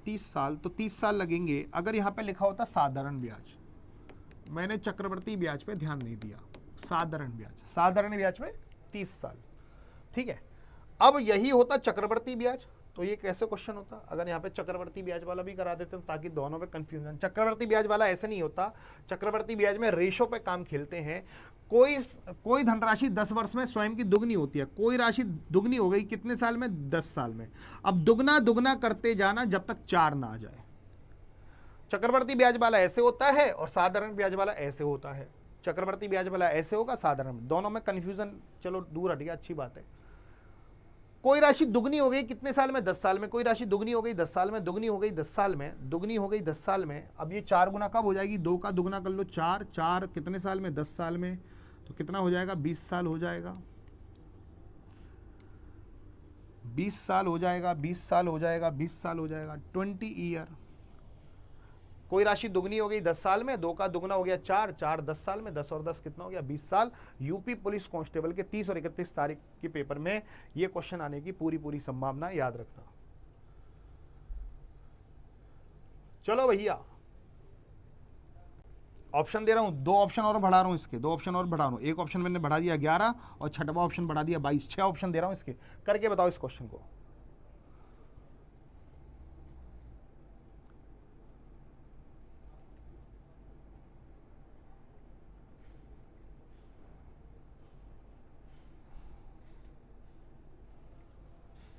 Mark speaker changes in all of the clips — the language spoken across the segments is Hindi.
Speaker 1: 30 साल, तो 30 साल लगेंगे। अगर यहाँ पे लिखा होता साधारण ब्याज, मैंने चक्रवर्ती ब्याज पे ध्यान नहीं दिया, साधारण ब्याज, साधारण ब्याज पे 30 साल, ठीक है। अब यही होता चक्रवर्ती ब्याज, तो ये कैसे क्वेश्चन होता अगर यहाँ पे चक्रवर्ती ब्याज वाला भी करा देते हैं, ताकि दोनों पे कंफ्यूजन। चक्रवर्ती ब्याज वाला ऐसे नहीं होता, चक्रवर्ती ब्याज में रेशो पे काम खेलते हैं। कोई धनराशि 10 वर्ष में स्वयं की दुगनी होती है, कोई राशि दुगनी हो गई कितने साल में, 10 साल में। अब दुगना दुगना करते जाना जब तक 4 ना आ जाए। चक्रवर्ती ब्याज वाला ऐसे होता है और साधारण ब्याज वाला ऐसे होता है। चक्रवर्ती ब्याज वाला ऐसे होगा, साधारण, दोनों में कंफ्यूजन चलो दूर हट गया, अच्छी बात है। कोई राशि दुगनी हो गई कितने साल में, 10 साल में। कोई राशि दुगनी हो गई 10 साल में, दुगनी हो गई 10 साल में, दुगनी हो गई 10 साल में। अब ये 4 गुना कब हो जाएगी, 2 का दुगना कर लो 4, 4 कितने साल में, 10 साल में, तो कितना हो जाएगा, 20 साल हो जाएगा, 20 साल हो जाएगा, 20 साल हो जाएगा, 20 साल हो जाएगा, 20 ईयर। कोई राशि दुगनी हो गई 10 साल में, 2 का दुगना हो गया 4, 4 10 साल में, 10 और 10 कितना हो गया, 20 साल। यूपी पुलिस कांस्टेबल के 30 और 31 तारीख के पेपर में ये क्वेश्चन आने की पूरी संभावना, याद रखना। चलो भैया, ऑप्शन दे रहा हूं, 2 ऑप्शन और बढ़ा रहा हूं इसके, 2 ऑप्शन और बढ़ा रहा हूं। एक ऑप्शन मैंने बढ़ा दिया 11 और छठवां ऑप्शन बढ़ा दिया 22, 6 ऑप्शन दे रहा हूं इसके, करके बताओ इस क्वेश्चन को।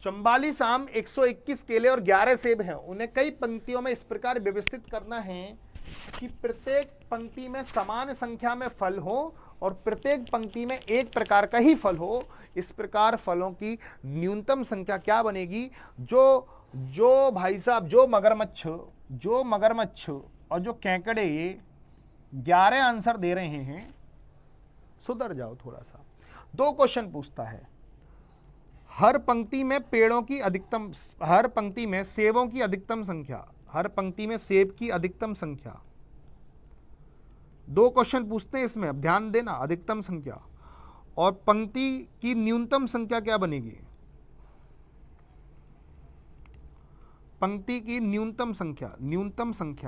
Speaker 1: चंबालीस आम, 121 केले और 11 सेब हैं। उन्हें कई पंक्तियों में इस प्रकार व्यवस्थित करना है कि प्रत्येक पंक्ति में समान संख्या में फल हो और प्रत्येक पंक्ति में एक प्रकार का ही फल हो। इस प्रकार फलों की न्यूनतम संख्या क्या बनेगी। जो भाई साहब, जो मगरमच्छ और जो केकड़े, ये 11 आंसर दे रहे हैं, सुधर जाओ थोड़ा सा। 2 क्वेश्चन पूछता है, हर पंक्ति में पेड़ों की अधिकतम, हर पंक्ति में सेबों की अधिकतम संख्या, हर पंक्ति में सेब की अधिकतम संख्या। 2 क्वेश्चन पूछते हैं इसमें, अब ध्यान देना, अधिकतम संख्या और पंक्ति की न्यूनतम संख्या क्या बनेगी। पंक्ति की न्यूनतम संख्या,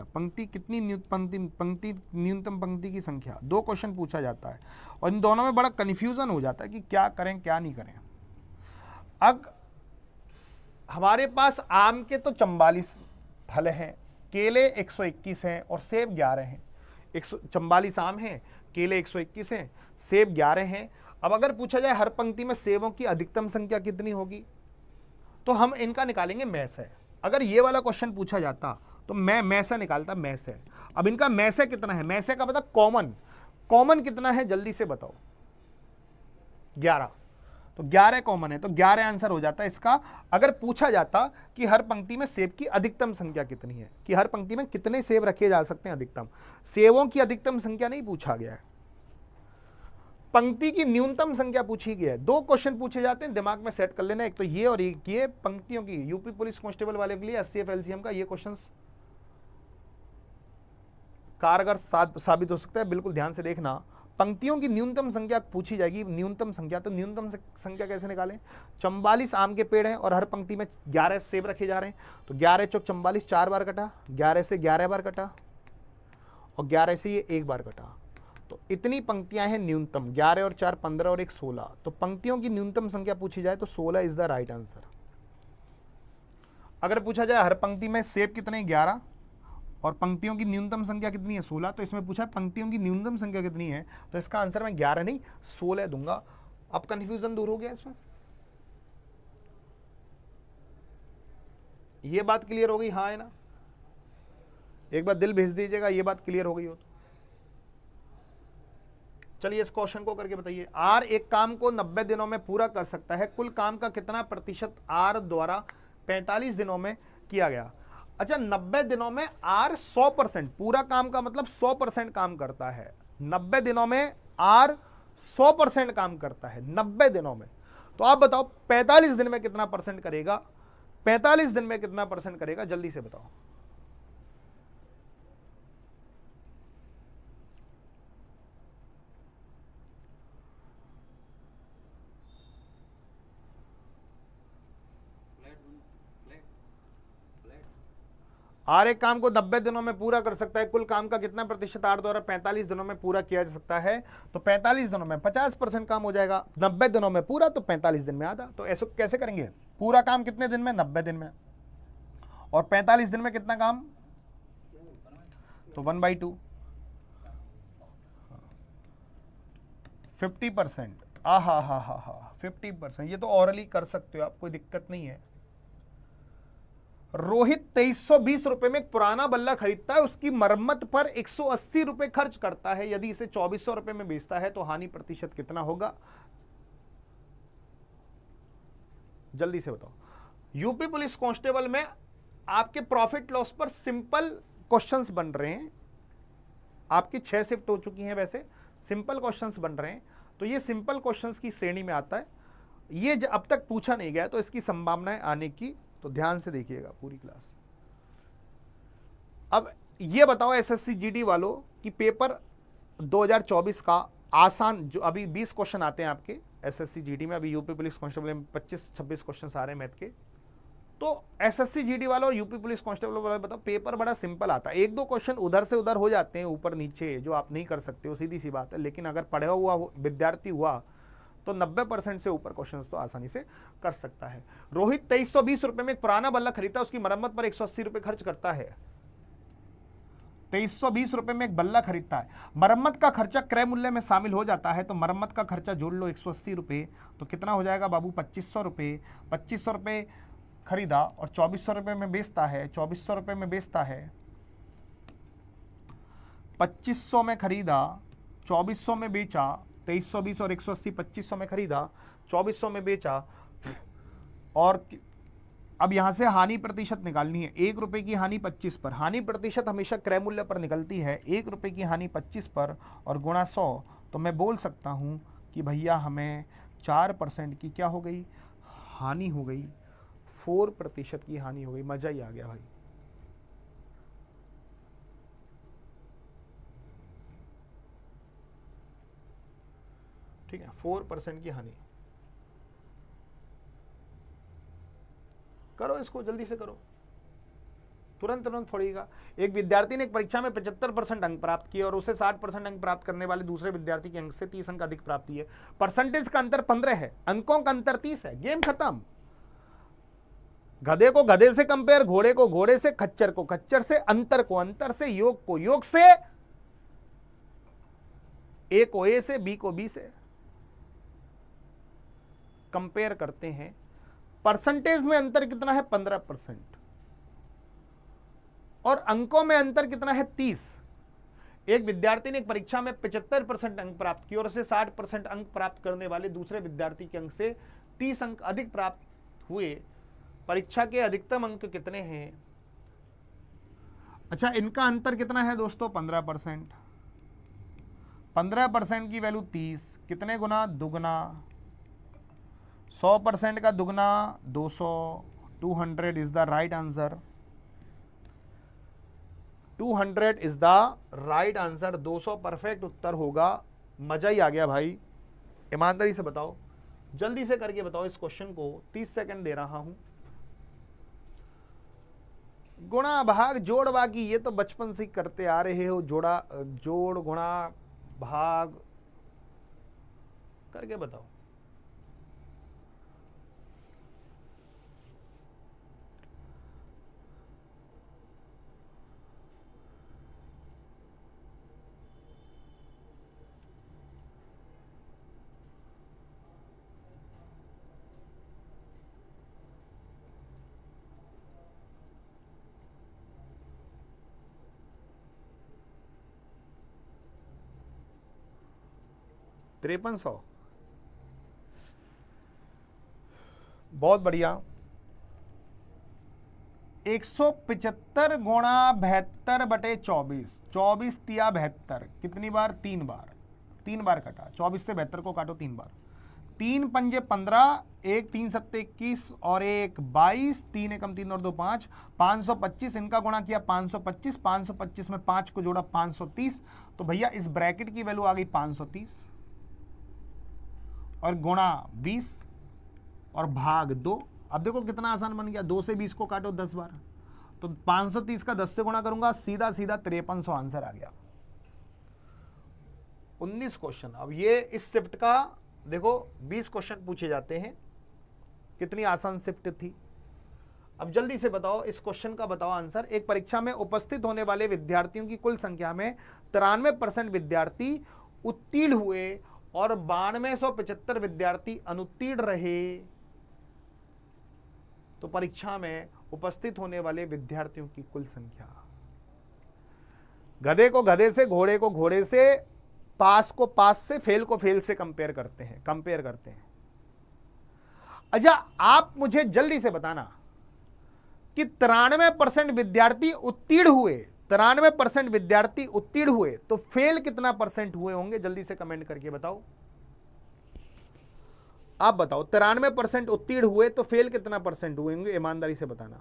Speaker 1: पंक्ति कितनी, पंक्ति न्यूनतम पंक्ति की संख्या। 2 क्वेश्चन पूछा जाता है और इन दोनों में बड़ा कंफ्यूजन हो जाता है कि क्या करें क्या नहीं करें। अब हमारे पास आम के तो 44 फल हैं, केले 121 हैं और सेब 11 हैं। 144 आम हैं, केले 121 हैं, सेब 11 हैं। अब अगर पूछा जाए हर पंक्ति में सेबों की अधिकतम संख्या कितनी होगी, तो हम इनका निकालेंगे मैस है। अगर ये वाला क्वेश्चन पूछा जाता तो मैं मैसा निकालता, मैस है। अब इनका मैसे कितना है, मैसे का पता, कॉमन कितना है जल्दी से बताओ, 11, तो 11 कॉमन है, तो 11 आंसर हो जाता है इसका। अगर पूछा जाता कि हर पंक्ति में सेब की अधिकतम संख्या कितनी है, कि हर पंक्ति में कितने सेब रखे जा सकते हैं अधिकतम, सेबों की अधिकतम संख्या नहीं पूछा गया है, पंक्ति की न्यूनतम संख्या पूछी गई है। 2 क्वेश्चन पूछे जाते हैं, दिमाग में सेट कर लेना, एक तो ये और एक ये पंक्तियों की। यूपी पुलिस कांस्टेबल वाले के लिए एससीएफ एलसीएम का ये क्वेश्चन कारगर साबित हो सकता है, बिल्कुल ध्यान से देखना। पंक्तियों की न्यूनतम संख्या पूछी जाएगी, न्यूनतम संख्या, तो न्यूनतम संख्या कैसे निकालें। 44 आम के पेड़ हैं और हर पंक्ति में 11 सेब रखे जा रहे हैं, तो 11 चौक 44, 4 बार कटा, 11 से 11 बार कटा और 11 से ये 1 बार कटा, तो इतनी पंक्तियां हैं न्यूनतम। 11 और 4 15 और 1 16, तो पंक्तियों की न्यूनतम संख्या पूछी जाए तो 16 इज द राइट आंसर। अगर पूछा जाए हर पंक्ति में सेब कितने, 11 और पंक्तियों की न्यूनतम संख्या कितनी है, 16, तो इसमें पूछा है पंक्तियों की न्यूनतम संख्या कितनी है, तो इसका आंसर मैं 11 नहीं 16 दूंगा। अब कंफ्यूजन दूर हो गया इसमें, ये बात क्लियर हो गई, हाँ है ना। एक बार दिल भेज दीजिएगा ये बात क्लियर हो गई हो तो। चलिए इस क्वेश्चन को करके बताइए। आर एक काम को 90 दिनों में पूरा कर सकता है, कुल काम का कितना प्रतिशत आर द्वारा 45 दिनों में किया गया। अच्छा, 90 दिनों में आर 100%, पूरा काम का मतलब 100% काम करता है। 90 दिनों में आर 100% काम करता है 90 दिनों में। तो आप बताओ 45 दिन में कितना परसेंट करेगा, 45 दिन में कितना परसेंट करेगा, जल्दी से बताओ। हर एक काम को 90 दिनों में पूरा कर सकता है। कुल काम का कितना प्रतिशत आर द्वारा 45 दिनों में पूरा किया जा सकता है? तो 45 दिनों में 50% काम हो जाएगा। 90 दिनों में पूरा, तो 45 दिन में आधा। तो ऐसे कैसे करेंगे? पूरा काम कितने दिन में? 90 दिन में। और 45 दिन में कितना काम? तो 1/2, 50%। हा 50%। ये तो ऑरली कर सकते हो आप, कोई दिक्कत नहीं है। रोहित 2320 रुपए में एक पुराना बल्ला खरीदता है, उसकी मरम्मत पर 180 रुपए खर्च करता है। यदि इसे 2400 रुपए में बेचता है तो हानि प्रतिशत कितना होगा? जल्दी से बताओ। यूपी पुलिस कांस्टेबल में आपके प्रॉफिट लॉस पर सिंपल क्वेश्चंस बन रहे हैं। आपकी 6 शिफ्ट हो चुकी हैं, वैसे सिंपल क्वेश्चंस बन रहे हैं। तो ये सिंपल क्वेश्चंस की श्रेणी में आता है। ये अब तक पूछा नहीं गया, तो इसकी संभावनाएं आने की, तो ध्यान से देखिएगा पूरी क्लास। अब ये बताओ एसएससी जीडी वालों कि पेपर 2024 का आसान, जो अभी 20 क्वेश्चन आते हैं आपके एसएससी जीडी में, अभी यूपी पुलिस कांस्टेबल में 25-26 क्वेश्चन आ रहे हैं मैथ के। तो एसएससी जीडी वाला और यूपी पुलिस कांस्टेबल वाला बताओ, पेपर बड़ा सिंपल आता है। 1-2 क्वेश्चन उधर से उधर हो जाते हैं, ऊपर नीचे, जो आप नहीं कर सकते हो, सीधी सी बात है। लेकिन अगर पढ़ा हुआ विद्यार्थी हुआ तो 90% से ऊपर क्वेश्चन तो आसानी से कर सकता है। रोहित 2320 रुपए में एक पुराना बल्ला खरीदता है, उसकी मरम्मत पर 180 रुपए खर्च करता है। 2320 रुपए में एक बल्ला खरीदता है, मरम्मत का खर्चा क्रय मूल्य में शामिल हो जाता है। तो मरम्मत का खर्चा जोड़ लो 180 रुपए, तो कितना हो जाएगा बाबू? 2500 रुपए। 2500 रुपए खरीदा और 2400 रुपए में बेचता है। 2400 रुपए में बेचता है, 2500 में खरीदा, 2400 में बेचा। 2320 और 180, 2500 में खरीदा, 2400 में बेचा। और अब यहां से हानि प्रतिशत निकालनी है। 1 रुपए की हानि 25 पर, हानि प्रतिशत हमेशा क्रय मूल्य पर निकलती है। 1 रुपए की हानि 25 पर और गुणा 100, तो मैं बोल सकता हूं कि भैया हमें 4% की क्या हो गई? हानि हो गई। 4% की हानि हो गई। मजा ही आ गया भाई। ठीक है, 4% की हानि। करो इसको, जल्दी से करो, तुरंत फोड़िएगा। एक विद्यार्थी ने एक परीक्षा में 75% अंक प्राप्त किए और उसे 60% अंक प्राप्त करने वाले दूसरे विद्यार्थी के अंक से 30 अंक अधिक प्राप्त किए। परसेंटेज का अंतर 15 है, अंकों का अंतर 30 है। गेम खत्म। गधे को गधे से कंपेयर, घोड़े को घोड़े से, खच्चर को खच्चर से, अंतर को अंतर से, योग को योग से, ए को ए से, बी को बी से कंपेयर करते हैं। परसेंटेज में अंतर कितना है? 15%। और अंकों में अंतर कितना है? 30। एक विद्यार्थी ने एक परीक्षा में 75% अंक प्राप्त किए और उसे 60% अंक प्राप्त करने वाले दूसरे विद्यार्थी के अंक से 30 अंक अधिक प्राप्त हुए। परीक्षा के अधिकतम अंक कितने हैं? अच्छा, इनका अंतर कितना है दोस्तों? 15%। 15% की वैल्यू 30, कितने गुना? दुगुना। 100% का दुगना 200। 200 is the right answer. 200 is the right answer. 200 perfect उत्तर होगा। मजा ही आ गया भाई। ईमानदारी से बताओ, जल्दी से करके बताओ इस क्वेश्चन को। 30 सेकंड दे रहा हूं। गुणा भाग जोड़ बाकी ये तो बचपन से करते आ रहे हो। जोड़ गुणा भाग करके बताओ। $5300। बहुत बढ़िया। 175 गुणा 72/24। 24 तिया 72, कितनी बार? 3 बार। 3 बार कटा। 24 से 72 को काटो 3 बार। 3 पंजे 15, 1 3 सत्ते 21 और 1 22, 3 एकम 3 और 2 5, 525। इनका गुणा किया 525। 525 में 5 को जोड़ा 530। तो भैया इस ब्रैकेट की वैल्यू आ गई 530 और गुणा 20 और भाग 2। अब देखो कितना आसान बन गया। 2 से 20 को काटो 10 बार। तो 530 का 10 से गुणा करूंगा, सीधा सीधा 5300 आंसर आ गया। 19 क्वेश्चन। अब ये इस शिफ्ट का देखो 20 क्वेश्चन पूछे जाते हैं, कितनी आसान शिफ्ट थी। अब जल्दी से बताओ इस क्वेश्चन का बताओ आंसर। एक परीक्षा में उपस्थित होने वाले विद्यार्थियों की कुल संख्या में 93% विद्यार्थी उत्तीर्ण हुए और 9275 विद्यार्थी अनुत्तीर्ण रहे। तो परीक्षा में उपस्थित होने वाले विद्यार्थियों की कुल संख्या, गधे को गधे से, घोड़े को घोड़े से, पास को पास से, फेल को फेल से कंपेयर करते हैं। अच्छा, आप मुझे जल्दी से बताना कि 93% विद्यार्थी उत्तीर्ण हुए, 93% विद्यार्थी उत्तीर्ण हुए, तो फेल कितना परसेंट हुए होंगे? जल्दी से कमेंट करके बताओ। आप बताओ 93% उत्तीर्ण हुए तो फेल कितना परसेंट हुए होंगे? ईमानदारी से बताना।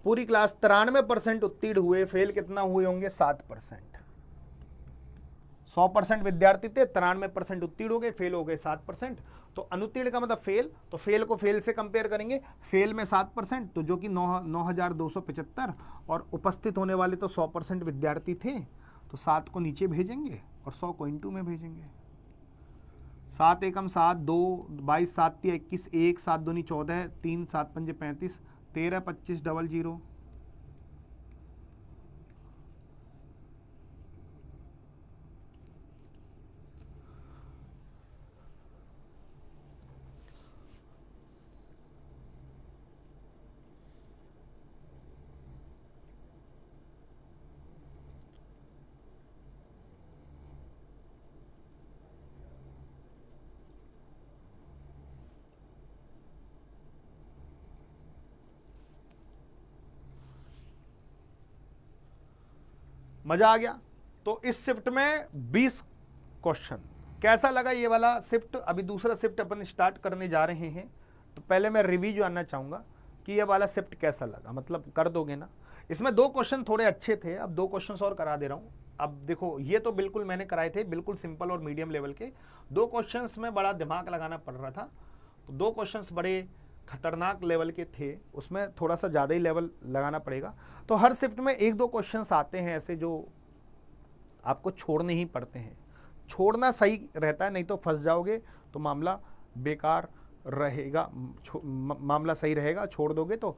Speaker 1: पूरी क्लास 93% उत्तीर्ण हुए, फेल कितना हुए होंगे? 7%। 100% विद्यार्थी थे, 93% उत्तीर्ण हो गए, फेल हो गए 7%। तो अनुत्तीर्ण का मतलब फेल, तो फेल को फेल से कंपेयर करेंगे। फेल में 7%, तो जो कि 9275, और उपस्थित होने वाले तो 100% विद्यार्थी थे, तो 7 को नीचे भेजेंगे और 100 को इंटू में भेजेंगे। 7 एकम 7, 2 22, 7 3 21, 1 7 दूनी 14, 3 7 5 35, 13 25 00। मजा आ गया। तो इस शिफ्ट में 20 क्वेश्चन। कैसा लगा ये वाला शिफ्ट? अभी दूसरा शिफ्ट अपन स्टार्ट करने जा रहे हैं, तो पहले मैं रिव्यू जानना चाहूंगा कि ये वाला शिफ्ट कैसा लगा, मतलब कर दोगे ना? इसमें 2 क्वेश्चन थोड़े अच्छे थे, अब 2 क्वेश्चन और करा दे रहा हूं। अब देखो ये तो बिल्कुल मैंने कराए थे, बिल्कुल सिंपल और मीडियम लेवल के। 2 क्वेश्चंस में बड़ा दिमाग लगाना पड़ रहा था, तो 2 क्वेश्चंस बड़े खतरनाक लेवल के थे, उसमें थोड़ा सा ज़्यादा ही लेवल लगाना पड़ेगा। तो हर शिफ्ट में 1-2 क्वेश्चंस आते हैं ऐसे जो आपको छोड़ने ही पड़ते हैं। छोड़ना सही रहता है, नहीं तो फंस जाओगे, तो मामला बेकार रहेगा। मामला सही रहेगा, छोड़ दोगे तो,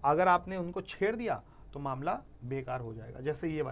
Speaker 1: अगर आपने उनको छेड़ दिया तो मामला बेकार हो जाएगा। जैसे ये वाला